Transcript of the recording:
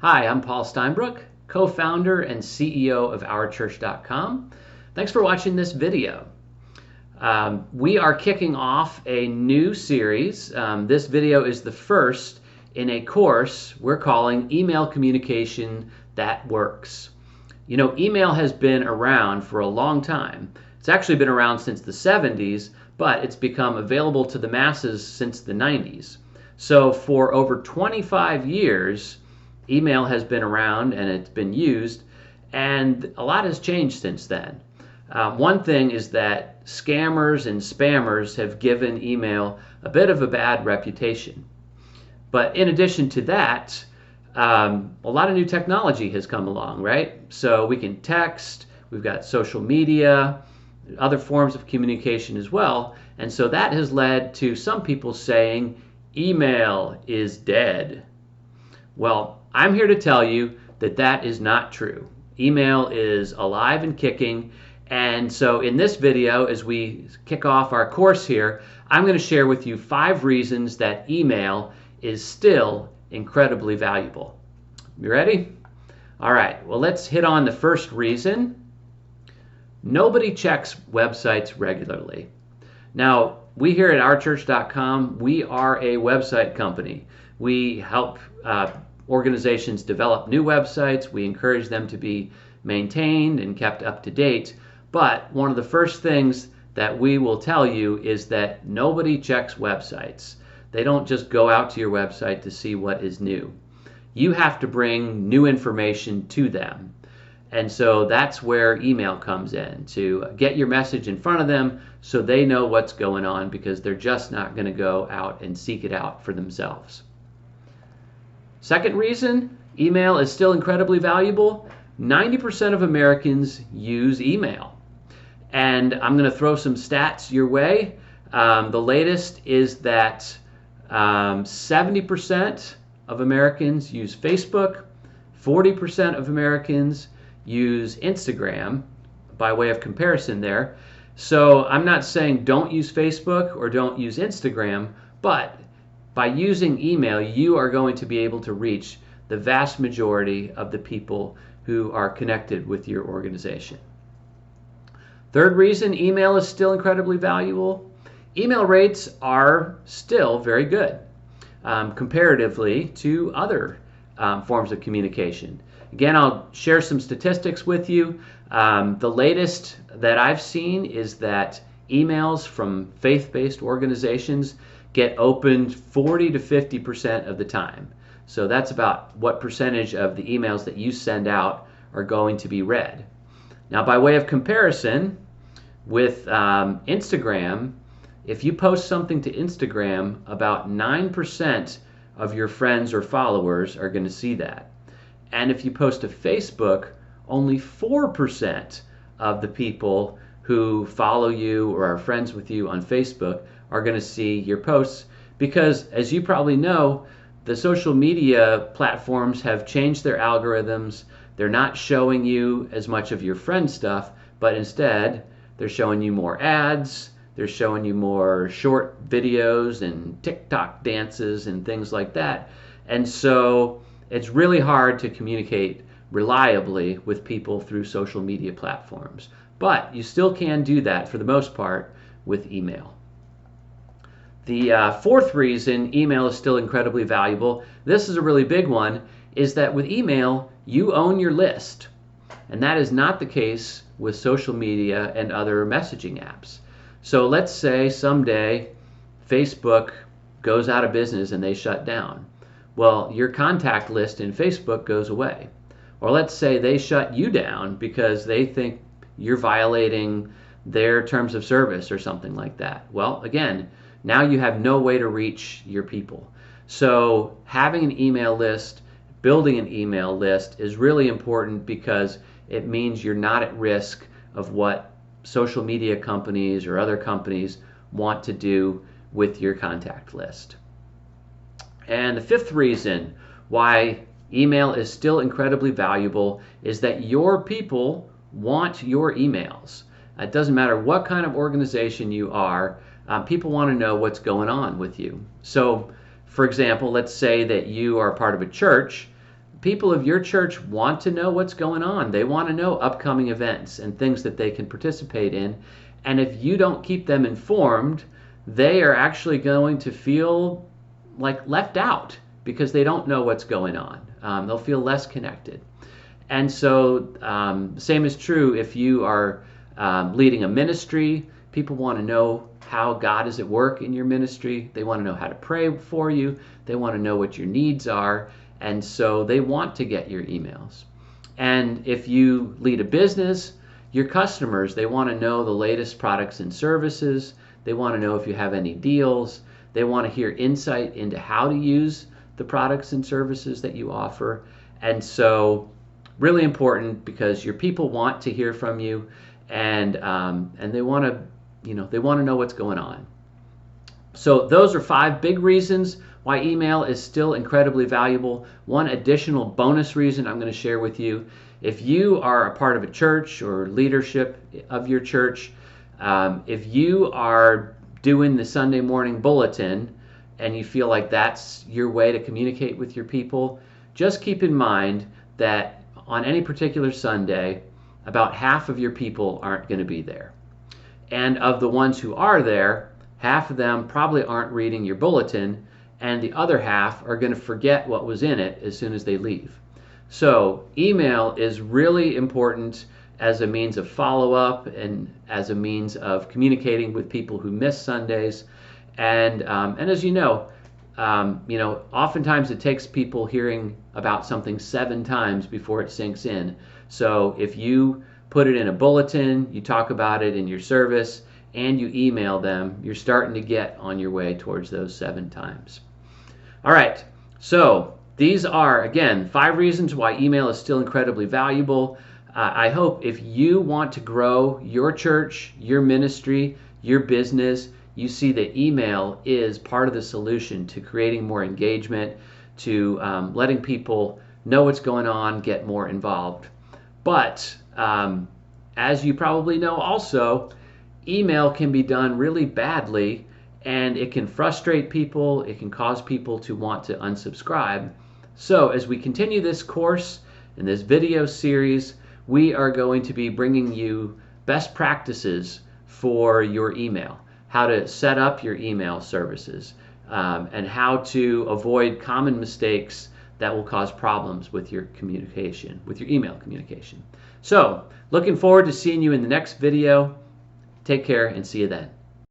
Hi, I'm Paul Steinbrook, co-founder and CEO of OurChurch.com. Thanks for watching this video. We are kicking off a new series. This video is the first in a course we're calling Email Communication That Works. You know, email has been around for a long time. It's actually been around since the 70s, but it's become available to the masses since the 90s. So for over 25 years, email has been around and it's been used, and a lot has changed since then. One thing is that scammers and spammers have given email a bit of a bad reputation. But in addition to that, a lot of new technology has come along, right? So we can text, we've got social media, other forms of communication as well. And so that has led to some people saying email is dead. Well, I'm here to tell you that that is not true. Email is alive and kicking. And so in this video, as we kick off our course here, I'm going to share with you 5 reasons that email is still incredibly valuable. You ready? All right, well, let's hit on the first reason. Nobody checks websites regularly. Now, we here at OurChurch.com, we are a website company. We help organizations develop new websites. We encourage them to be maintained and kept up to date. But one of the first things that we will tell you is that nobody checks websites. They don't just go out to your website to see what is new. You have to bring new information to them. And so that's where email comes in, to get your message in front of them so they know what's going on, because they're just not going to go out and seek it out for themselves. Second reason email is still incredibly valuable: 90% of Americans use email. And I'm going to throw some stats your way. The latest is that 70% of Americans use Facebook, 40% of Americans use Instagram, by way of comparison there. So I'm not saying don't use Facebook or don't use Instagram, but by using email, you are going to be able to reach the vast majority of the people who are connected with your organization. Third reason email is still incredibly valuable: email rates are still very good comparatively to other forms of communication. Again, I'll share some statistics with you. The latest that I've seen is that emails from faith-based organizations get opened 40 to 50% of the time. So that's about what percentage of the emails that you send out are going to be read. Now, by way of comparison, with Instagram, if you post something to Instagram, about 9% of your friends or followers are going to see that. And if you post to Facebook, only 4% of the people who follow you or are friends with you on Facebook are going to see your posts, because, as you probably know, the social media platforms have changed their algorithms. They're not showing you as much of your friend stuff, but instead they're showing you more ads, they're showing you more short videos and TikTok dances and things like that. And so it's really hard to communicate reliably with people through social media platforms. But you still can do that, for the most part, with email. The fourth reason email is still incredibly valuable, this is a really big one, is that with email, you own your list. And that is not the case with social media and other messaging apps. So let's say someday Facebook goes out of business and they shut down. Well, your contact list in Facebook goes away. Or let's say they shut you down because they think you're violating their terms of service or something like that. Well, again, now you have no way to reach your people. So having an email list, building an email list is really important, because it means you're not at risk of what social media companies or other companies want to do with your contact list. And the fifth reason why email is still incredibly valuable is that your people want your emails. It doesn't matter what kind of organization you are, people want to know what's going on with you. So, for example, let's say that you are part of a church. people of your church want to know what's going on. They want to know upcoming events and things that they can participate in. And if you don't keep them informed, they are actually going to feel like left out because they don't know what's going on. They'll feel less connected. And so same is true if you are leading a ministry. People want to know how God is at work in your ministry. They want to know how to pray for you. They want to know what your needs are. And so they want to get your emails. And if you lead a business, your customers, they want to know the latest products and services. They want to know if you have any deals. They want to hear insight into how to use the products and services that you offer. And so really important because your people want to hear from you, and they want to know what's going on. So those are 5 big reasons why email is still incredibly valuable. One additional bonus reason I'm going to share with you: if you are a part of a church or leadership of your church, if you are doing the Sunday morning bulletin and you feel like that's your way to communicate with your people, just keep in mind that on any particular Sunday, about half of your people aren't going to be there. And of the ones who are there, half of them probably aren't reading your bulletin, and the other half are going to forget what was in it as soon as they leave. So email is really important as a means of follow-up and as a means of communicating with people who miss Sundays. And as you know, oftentimes it takes people hearing about something 7 times before it sinks in. So if you put it in a bulletin, you talk about it in your service, and you email them, you're starting to get on your way towards those 7 times. All right, so these are, again, 5 reasons why email is still incredibly valuable. I hope if you want to grow your church, your ministry, your business, you see that email is part of the solution to creating more engagement, to letting people know what's going on, get more involved. But as you probably know also, email can be done really badly, and it can frustrate people. It can cause people to want to unsubscribe. So as we continue this course in this video series, we are going to be bringing you best practices for your email, how to set up your email services, and how to avoid common mistakes that will cause problems with your communication, with your email communication. So, looking forward to seeing you in the next video. Take care and see you then.